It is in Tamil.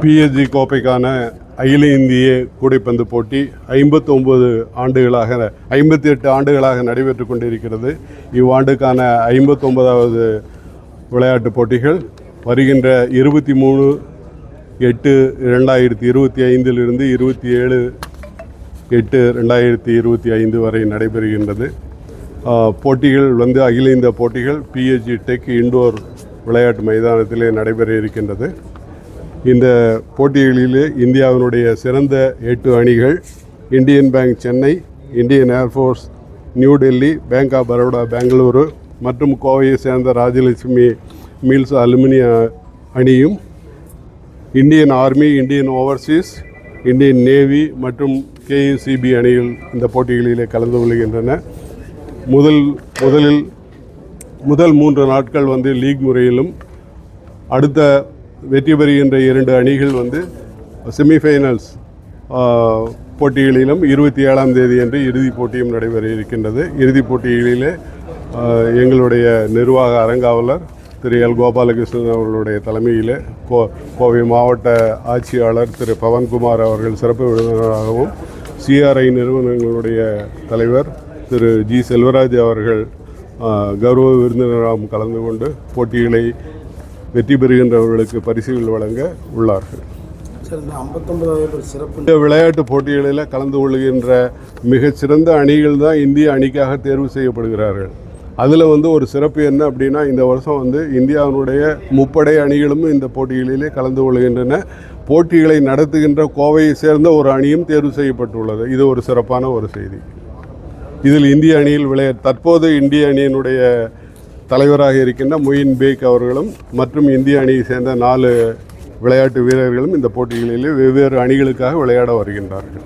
PSG கோப்பைக்கான அகில இந்திய கூடைப்பந்து போட்டி 58 ஆண்டுகளாக நடைபெற்று கொண்டிருக்கிறது. இவ்வாண்டுக்கான 59வது விளையாட்டுப் போட்டிகள் வருகின்ற 23/8/2025 27/8/2025 வரை நடைபெறுகின்றது. போட்டிகள் அகில இந்திய போட்டிகள் PSG டெக் இண்டோர் விளையாட்டு மைதானத்திலே நடைபெற இருக்கின்றது. இந்த போட்டிகளிலே இந்தியாவினுடைய சிறந்த 8 அணிகள் Indian bank Chennai, Indian air force new Delhi, bank of Baroda Bengaluru மற்றும் கோவையை சேர்ந்த ராஜலட்சுமி மில்ஸ் அலுமினிய அணியும், Indian army, Indian overseas, Indian navy மற்றும் KUCB அணிகள் இந்த போட்டிகளிலே கலந்து கொள்கின்றன. முதல் 3 நாட்கள் லீக் முறையிலும், அடுத்த வெற்றி பெறுகின்ற 2 அணிகள் செமிஃபைனல்ஸ் போட்டிகளிலும் 27ஆம் தேதி அன்று இறுதிப் போட்டியும் நடைபெற இருக்கின்றது. இறுதிப் போட்டிகளிலே எங்களுடைய நிர்வாக அரங்காவலர் திரு எல் கோபாலகிருஷ்ணன் அவர்களுடைய தலைமையில் கோவை மாவட்ட ஆட்சியாளர் திரு பவன்குமார் அவர்கள் சிறப்பு விருந்தினராகவும், CRI நிறுவனங்களுடைய தலைவர் திரு G செல்வராஜ் அவர்கள் கௌரவ விருந்தினராகவும் கலந்து கொண்டு போட்டிகளை வெற்றி பெறுகின்றவர்களுக்கு பரிசுகள் வழங்க உள்ளார்கள். இந்த விளையாட்டு போட்டிகளில் கலந்து கொள்கின்ற மிகச்சிறந்த அணிகள் தான் இந்திய அணிக்காக தேர்வு செய்யப்படுகிறார்கள். அதில் ஒரு சிறப்பு என்ன அப்படின்னா, இந்த வருஷம் இந்தியாவினுடைய முப்படை அணிகளும் இந்த போட்டிகளிலே கலந்து கொள்கின்றன. போட்டிகளை நடத்துகின்ற கோவையை சேர்ந்த ஒரு அணியும் தேர்வு செய்யப்பட்டுள்ளது. இது ஒரு சிறப்பான ஒரு செய்தி. இதில் இந்திய அணியில் தற்போது இந்திய அணியினுடைய தலைவராக இருக்கின்ற மொயின் பேக் அவர்களும் மற்றும் இந்திய அணியை சேர்ந்த 4 விளையாட்டு வீரர்களும் இந்த போட்டிகளிலே வெவ்வேறு அணிகளுக்காக விளையாட வருகின்றார்கள்.